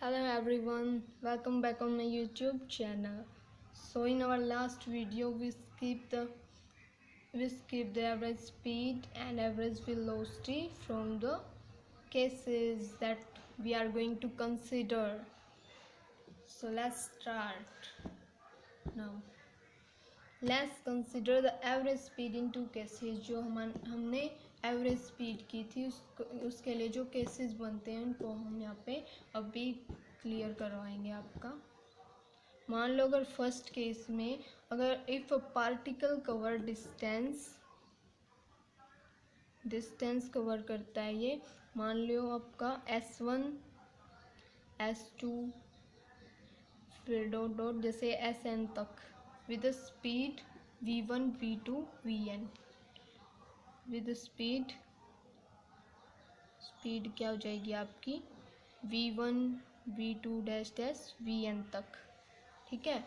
Hello everyone, welcome back on my YouTube channel. So in our last video we skipped the average speed and average velocity from the cases that we are going to consider. So let's start now. Let's consider the average speed in two cases. जो हमने average speed की थी उसके लिए जो cases बनते हैं उनको हम यहाँ पे अभी क्लियर करवाएंगे आपका। मान लो अगर फर्स्ट केस में अगर if a particle cover distance cover करता है, ये मान लो आपका S1 S2 फिर डॉट डॉट जैसे Sn तक with speed v1 v2 vn with speed क्या हो जाएगी आपकी v1 v2 dash dash vn तक। ठीक है,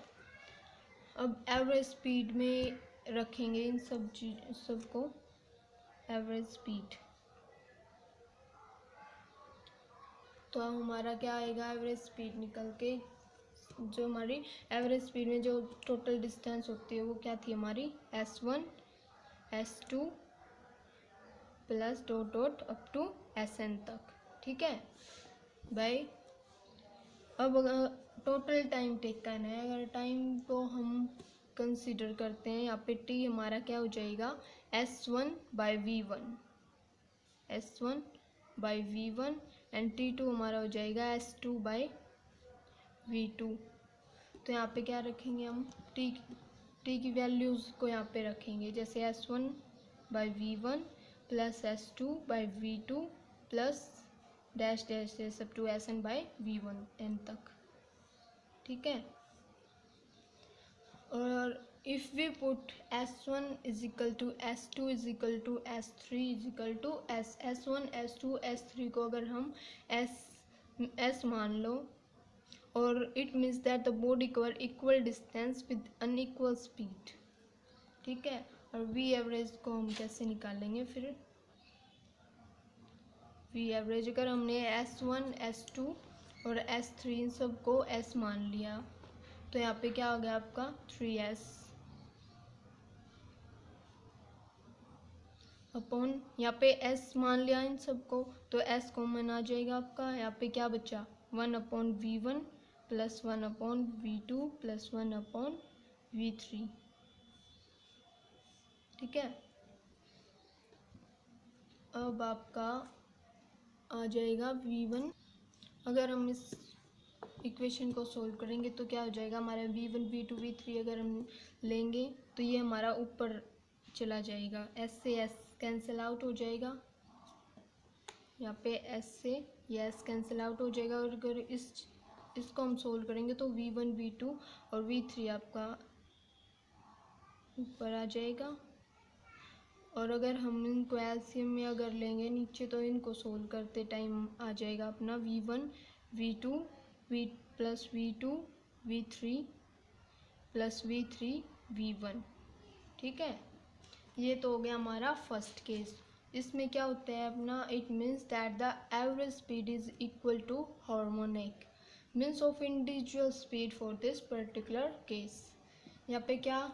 अब एवरेज स्पीड में रखेंगे इन सबको एवरेज स्पीड। तो हमारा क्या आएगा एवरेज स्पीड निकल के, जो हमारी एवरेज स्पीड में जो टोटल डिस्टेंस होती है वो क्या थी हमारी S1 S2 plus dot dot up to Sn तक। ठीक है भाई, अब अगर टोटल टाइम टेकन है, अगर टाइम को हम कंसीडर करते हैं यहाँ पे t हमारा क्या हो जाएगा S1 by V1 and T2 हमारा हो जाएगा S2 बाई V2। तो यहाँ पे क्या रखेंगे हम t की वैल्यूज़ को यहाँ पे रखेंगे, जैसे S1 by V1 plus S2 by V2 plus dash dash dash up to Sn by V1 n तक। ठीक है, और if we put S1 is equal to S2 is equal to S3 is equal to S1 S2 S3 को अगर हम S मान लो, और it means that the body cover equal distance with unequal speed. ठीक है, और वी एवरेज को हम कैसे निकालेंगे फिर, वी एवरेज अगर हमने S1 S2 और S3 इन सबको S मान लिया तो यहाँ पे क्या हो गया आपका 3S अपॉन, यहाँ पे S मान लिया इन सबको तो S कॉमन आ जाएगा आपका। यहाँ पे क्या बचा 1 upon V1 plus 1 upon V2 plus 1 upon V3। ठीक है, अब आपका आ जाएगा V1। अगर हम इस इक्वेशन को सोल्व करेंगे तो क्या हो जाएगा हमारा V1 V2 V3 अगर हम लेंगे तो ये हमारा ऊपर चला जाएगा, S से S कैंसिल आउट हो जाएगा, यहाँ पे S से ये S कैंसिल आउट हो जाएगा। और अगर इसको हम सोल्व करेंगे तो V1 V2 और V3 आपका ऊपर आ जाएगा। और अगर हम इनको एलसीएम में अगर लेंगे नीचे तो इनको सोल्व करते टाइम आ जाएगा अपना V1 V2 plus V2 V3 plus V3 V1। ठीक है, ये तो हो गया हमारा फर्स्ट केस। इसमें क्या होता है अपना, it means that the average speed is equal to harmonic means of individual speed for this particular case. यहाँ पे क्या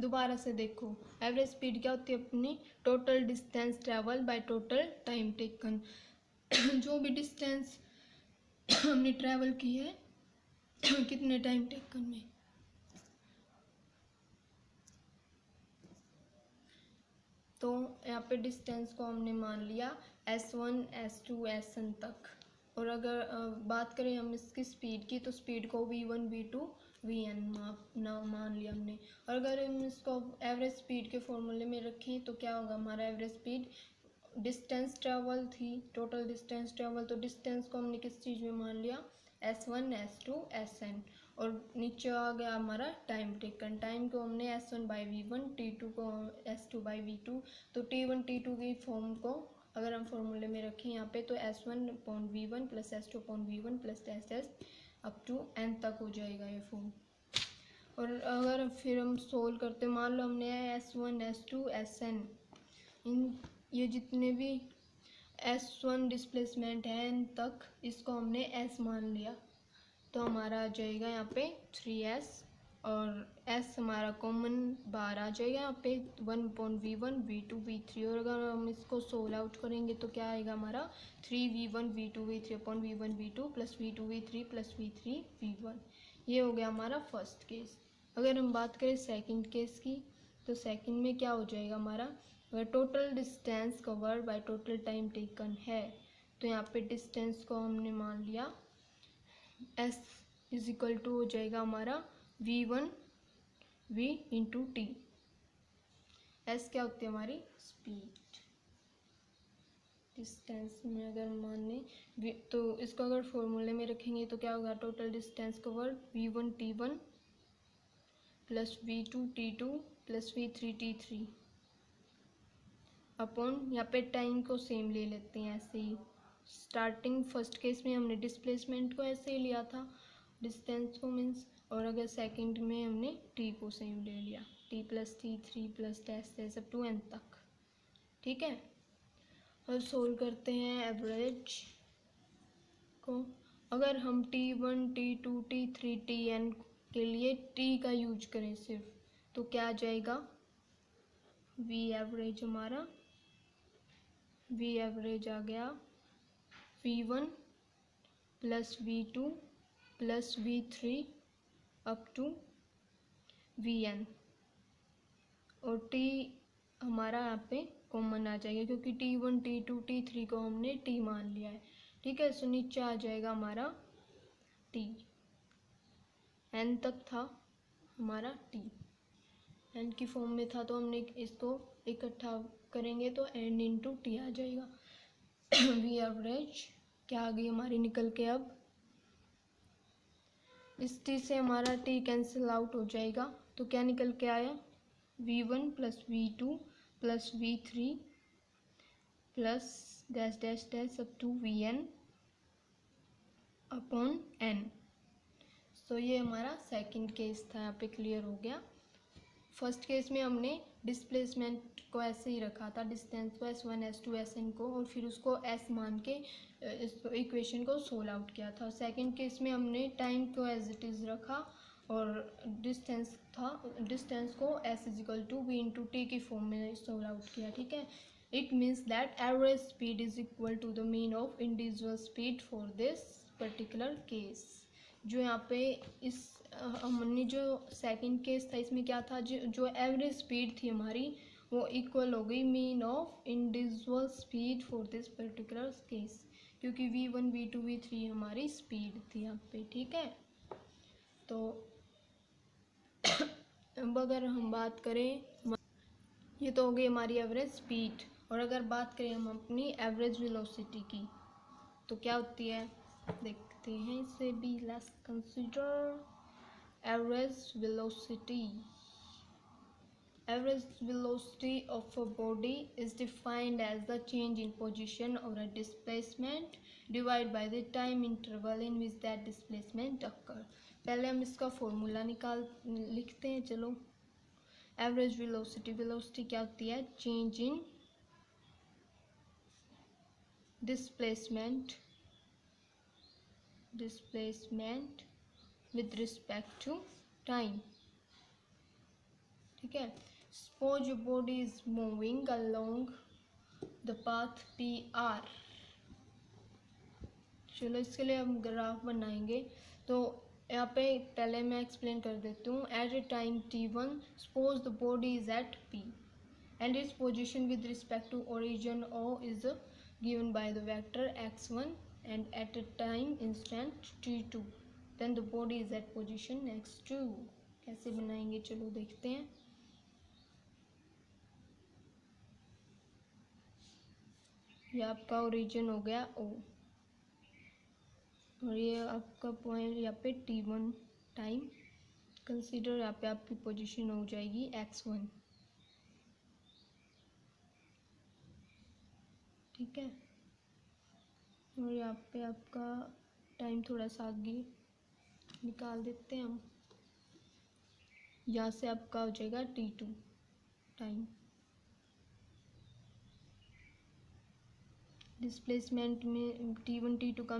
दोबारा से देखो, एवरेज स्पीड क्या होती है अपनी total distance travel by total time taken. जो भी डिस्टेंस हमने ट्रेवल की है कितने टाइम टेकन में, तो यहाँ पे डिस्टेंस को हमने मान लिया S1 S2 Sn तक। और अगर बात करें हम इसकी स्पीड की तो स्पीड को V1 V2 Vn मान लिया हमने। और अगर हम इसको एवरेज स्पीड के फॉर्मूले में रखें तो क्या होगा हमारा एवरेज स्पीड, डिस्टेंस ट्रेवल थी टोटल डिस्टेंस ट्रेवल, तो डिस्टेंस को हमने किस चीज़ में मान लिया S1 S2 Sn। और नीचे आ गया हमारा टाइम टेकन, टाइम को हमने S1 बाई V1 T2 को S2 बाई V2। तो T1 T2 की फॉर्म को अगर हम फॉर्मूले में रखें यहाँ पे तो S1 upon V1 plus S2 upon V1 plus dash up to n तक हो जाएगा ये फॉर्म। और अगर फिर हम सोल्व करते, मान लो हमने S1 S2 Sn इन ये जितने भी S1 डिस्प्लेसमेंट है n तक, इसको हमने S मान लिया। तो हमारा आ जाएगा यहाँ पे 3s और s हमारा कॉमन बाहर आ जाएगा यहाँ पे 1/v1 v2 v3 और अगर हम इसको सोल्व आउट करेंगे तो क्या आएगा हमारा 3v1 v2 v3 upon v1 v2 plus v2 v3 plus v3 v1। ये हो गया हमारा फर्स्ट केस। अगर हम बात करें सेकंड केस की तो सेकंड में क्या हो जाएगा हमारा, अगर total distance covered by total time taken है तो यहाँ पे डिस्टेंस को हमने मान लिया s इज इक्वल टू हो जाएगा हमारा v1 v into T. s क्या होती है हमारी स्पीड। डिस्टेंस में अगर माने तो इसको अगर फॉर्मूले में रखेंगे तो क्या होगा, total distance covered v1 t1 plus v2 t2 plus v3 t3 upon यहाँ पे टाइम को सेम ले लेते हैं ऐसे ही। स्टार्टिंग फर्स्ट केस में हमने डिस्प्लेसमेंट को ऐसे ही लिया था, डिस्टेंस को मीन्स, और अगर सेकंड में हमने टी को सेम ले लिया, T plus T three plus dash dash up to N तक। ठीक है, अब सोल्व करते हैं एवरेज को। अगर हम t1 t2 t3 tn के लिए t का यूज करें सिर्फ तो क्या आ जाएगा, v एवरेज हमारा v एवरेज आ गया v1 plus v2 plus v3 up to vn और t हमारा यहाँ पे कॉमन आ जाएगा क्योंकि t1 t2 t3 को हमने t मान लिया है। ठीक है, सो नीचे आ जाएगा हमारा t, n तक था हमारा t, n की फॉर्म में था तो हमने इसको इकट्ठा करेंगे तो n इंटू टी आ जाएगा। v एवरेज क्या आ गई हमारी निकल के, अब इस t से हमारा t कैंसिल आउट हो जाएगा तो क्या निकल के आया, v1 plus v2 plus v3 plus dash dash dash up to vn upon n। तो ये हमारा सेकंड केस था, यहाँ पे क्लियर हो गया। फर्स्ट केस में हमने डिस्प्लेसमेंट को ऐसे ही रखा था, डिस्टेंस को s1 s2 sn को, और फिर उसको s मान के इस इक्वेशन को सोल्व आउट किया था। सेकंड केस में हमने टाइम को एज इट इज़ रखा और डिस्टेंस को s is equal to v into T की फॉर्म में सोल्व आउट किया। ठीक है, it means that average speed is equal to the mean of individual speed for this particular case. जो यहाँ पे इस हमने जो सेकंड केस था इसमें क्या था, जो एवरेज स्पीड थी हमारी वो इक्वल हो गई mean of individual speed for this particular case, क्योंकि v1 v2 v3 हमारी स्पीड थी यहाँ पे। ठीक है, तो अब अगर हम बात करें, ये तो हो गई हमारी एवरेज स्पीड, और अगर बात करें हम अपनी एवरेज वेलोसिटी की तो क्या होती है देखते हैं इसे भी। Let's consider average velocity. Average velocity of a body is defined as the change in position or a displacement divided by the time interval in which that displacement occur. पहले हम इसका फॉर्मूला लिखते हैं। चलो, एवरेज वेलोसिटी, वेलोसिटी क्या होती है, change in displacement with respect to time. ठीक है, suppose your body is moving along the path PR। चलो इसके लिए हम ग्राफ बनाएंगे, तो यहाँ पे पहले मैं एक्सप्लेन कर देती हूँ। At a time t1 suppose the body is at P and its position with respect to origin O is given by the vector x1 and at a time instant t2 then the body is at position x2। कैसे बनाएंगे चलो देखते हैं। ये आपका origin हो गया O और ये आपका पॉइंट यहाँ पे t1 टाइम कंसीडर, यहाँ पे आपकी पोजीशन हो जाएगी x1। ठीक है, और यहाँ पे आपका टाइम थोड़ा सा आगे निकाल देते हैं हम, यहाँ से आपका हो जाएगा t2 टाइम। डिस्प्लेसमेंट में T1 T2 का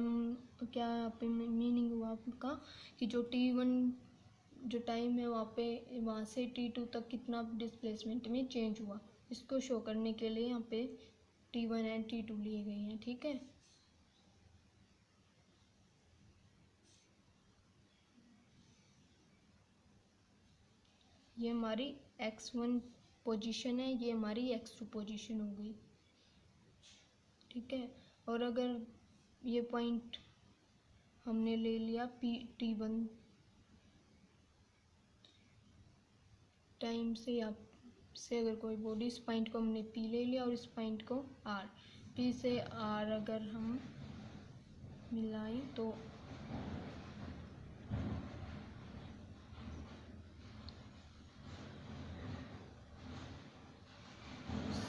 क्या यहाँ पे मीनिंग हुआ आपका कि जो T1 जो टाइम है वहाँ से T2 तक कितना डिस्प्लेसमेंट में चेंज हुआ, इसको शो करने के लिए यहाँ पे T1 एंड T2 लिए गए हैं। ठीक है, ये हमारी x1 पोजीशन है, ये हमारी x2 पोजीशन हो गई। ठीक है, और अगर ये पॉइंट हमने ले लिया T1 टाइम से, या से अगर कोई बॉडी, इस पॉइंट को हमने P ले लिया और इस पॉइंट को R, P से R अगर हम मिलाएं तो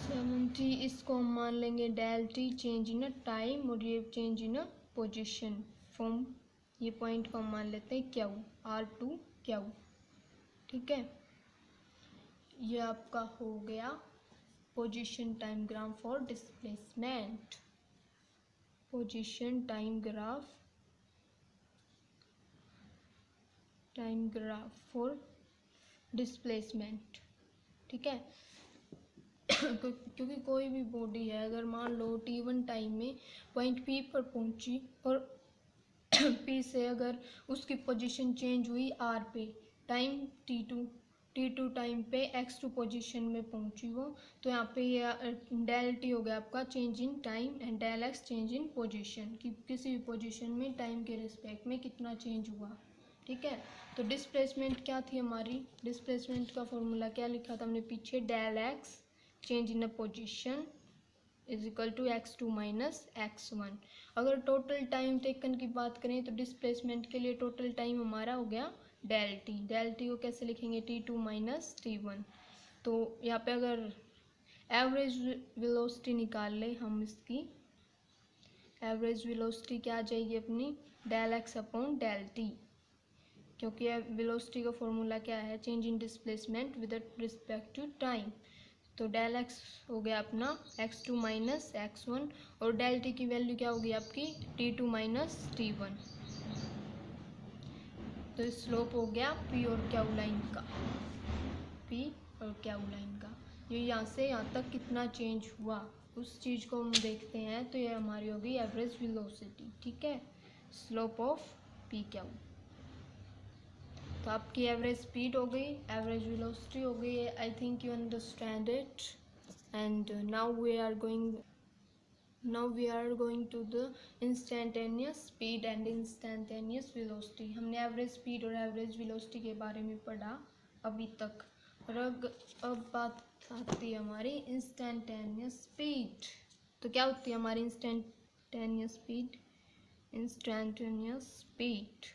70, इसको हम मान लेंगे del T change in a time, और ये change in a position from, ये पॉइंट को हम मान लेते हैं क्यू, R2 क्यू। ठीक है, ये आपका हो गया position time graph for displacement, position time graph for displacement. ठीक है, क्योंकि कोई भी बॉडी है, अगर मान लो T1 टाइम में पॉइंट P पर पहुंची और P से अगर उसकी पोजीशन चेंज हुई R पे, टाइम T2 टाइम पे X2 पोजीशन में पहुंची वो, तो यहाँ पे ये डेल T हो गया आपका change in time and del X change in position, कि किसी भी पोजीशन में टाइम के रिस्पेक्ट में कितना चेंज हुआ। ठीक है, तो डिस्प्लेसमेंट क्या थी हमारी, डिस्प्लेसमेंट का फॉर्मूला क्या लिखा था हमने पीछे, del X change in a position is equal to x2 minus x1। अगर टोटल टाइम टेकन की बात करें तो डिस्प्लेसमेंट के लिए टोटल टाइम हमारा हो गया डेल टी को कैसे लिखेंगे, T2 माइनस T1। तो यहाँ पे अगर एवरेज वेलोसिटी निकाल ले हम, इसकी एवरेज वेलोसिटी क्या आ जाएगी अपनी, del x upon del T, क्योंकि वेलोसिटी का फॉर्मूला क्या है, change in displacement with respect to time. तो डेल एक्स हो गया अपना x2 माइनस x1, और डेल टी की वैल्यू क्या होगी आपकी, T2 माइनस T1। तो स्लोप हो गया P और क्यू लाइन का, P और क्यू लाइन का, ये यहाँ से यहाँ तक कितना चेंज हुआ उस चीज़ को हम देखते हैं। तो ये हमारी होगी एवरेज वेलोसिटी। ठीक है, स्लोप ऑफ P क्यू। तो आपकी एवरेज स्पीड हो गई, एवरेज वेलोसिटी हो गई, I think you understand it. And now we are going to the instantaneous speed and instantaneous velocity. हमने एवरेज स्पीड और एवरेज वेलोसिटी के बारे में पढ़ा अभी तक, और अब बात आती है हमारी इंस्टेंटेनियस स्पीड। तो क्या होती है हमारी इंस्टेंटेनियस स्पीड,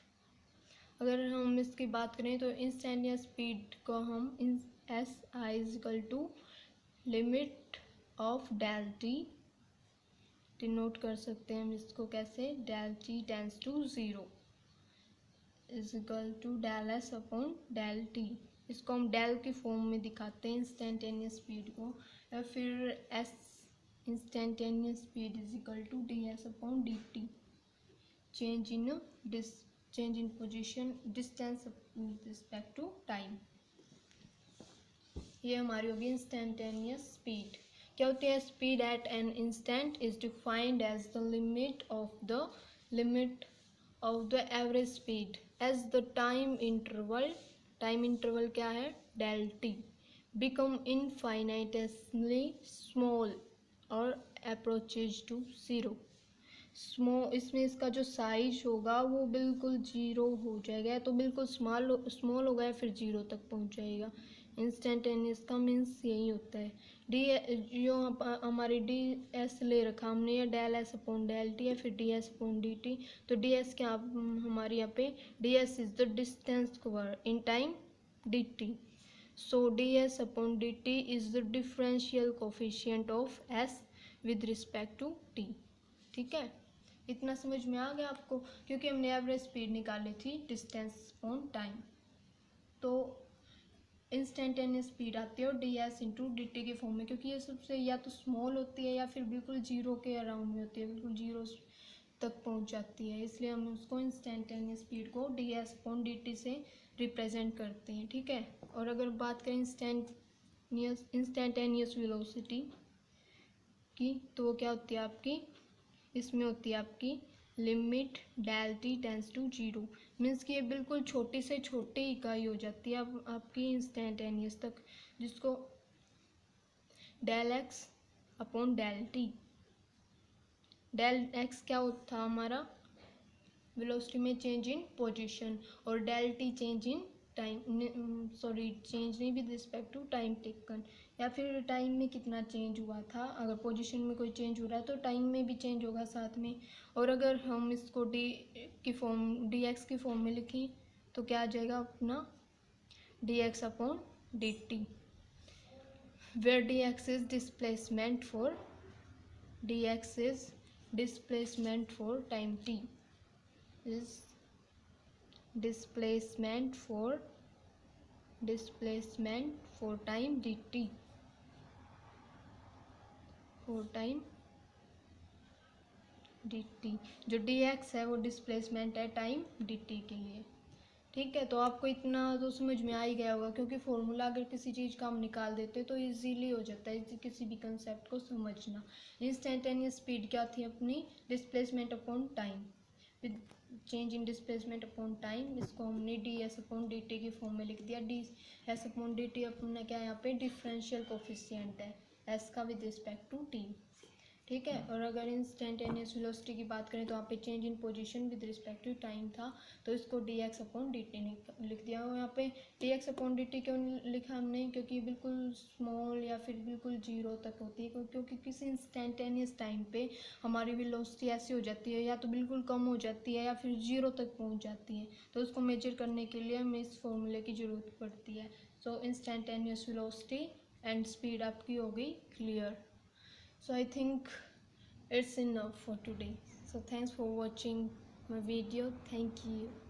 अगर हम इसकी बात करें तो इंस्टेंटेनियस स्पीड को हम SI equal to limit of del T denote कर सकते हैं हम इसको कैसे, del T tends to 0 is equal to del S upon del T. इसको हम डेल की फॉर्म में दिखाते हैं इंस्टेंटेनियस स्पीड को, या फिर S instantaneous speed is equal to ds upon dt, change in position distance with respect to time। ये हमारी होगी इंस्टेंटेनियस स्पीड। क्या होती है, speed at an instant is defined as the limit of the average speed as the time interval क्या है, del T, become infinitely small और approaches to 0। इसमें इसका जो साइज होगा वो बिल्कुल 0 हो जाएगा, तो बिल्कुल स्मॉल होगा या फिर 0 तक पहुंच जाएगा। इंस्टेंटेनियस का मीन्स यही होता है। जो हमारी ds ले रखा हमने, या del S upon del T या फिर ds अपॉन डी टी। तो ds क्या हमारे यहाँ पे, ds is the distance cover in time dt, so ds upon dt is the differential coefficient of s with respect to t। ठीक है, इतना समझ में आ गया आपको, क्योंकि हमने एवरेज स्पीड निकाली थी डिस्टेंस अपॉन टाइम। तो इंस्टेंटेनियस स्पीड आती है और D S into D T के फॉर्म में, क्योंकि ये सबसे या तो स्मॉल होती है या फिर बिल्कुल जीरो के अराउंड में होती है, बिल्कुल जीरो तक पहुंच जाती है, इसलिए हम उसको इंस्टेंटेनियस स्पीड को D S upon D T से रिप्रेजेंट करते हैं, ठीक है। और अगर बात करें इंस्टेंटेनियस वेलोसिटी की, तो वो क्या होती है आपकी, इसमें होती है आपकी limit del T tends to zero, means कि ये बिल्कुल छोटी से छोटी इकाई हो जाती है अब आपकी इंस्टेंटेनियस तक, जिसको del x upon del t, del x क्या होता हमारा वेलोसिटी में चेंज इन पोजीशन, और del T change in time, sorry change नहीं with respect to time taken, या फिर टाइम में कितना चेंज हुआ था, अगर पोजीशन में कोई चेंज हो रहा है तो टाइम में भी चेंज होगा साथ में। और अगर हम इसको डी एक्स की फॉर्म में लिखें तो क्या आ जाएगा अपना D X upon D T, where D X is displacement for time t is displacement for time dt, जो dx है वो डिस्प्लेसमेंट है टाइम dt के लिए, ठीक है। तो आपको इतना तो समझ में आ ही गया होगा, क्योंकि फॉर्मूला अगर किसी चीज़ का हम निकाल देते तो इजीली हो जाता है किसी भी कंसेप्ट को समझना। इंस्टेंटेनियस स्पीड क्या थी अपनी, displacement upon time with change in displacement upon time, इसको हमने D S upon D T की फॉर्म में लिख दिया। D S upon D T अपना क्या यहाँ पे डिफरेंशियल कोफिशिएंट है एस का विद रिस्पेक्ट टू टी, ठीक है। और अगर इंस्टेंटेनियस वेलोसिटी की बात करें तो यहाँ पे change in position with respect to time था, तो इसको D X upon D T लिख दिया। और यहाँ पे D X upon D T क्यों लिखा हमने, क्योंकि बिल्कुल स्मॉल या फिर बिल्कुल जीरो तक होती है, क्योंकि किसी इंस्टेंटेनियस टाइम पे हमारी वेलोसिटी ऐसी हो जाती है या तो बिल्कुल कम हो जाती है या फिर जीरो तक पहुँच जाती है, तो उसको मेजर करने के लिए हमें इस फॉर्मूले की ज़रूरत पड़ती है। सो इंस्टेंटेनियस वेलोसिटी एंड स्पीड आपकी हो गई clear. So I think it's enough for today. So thanks for watching my video. Thank you.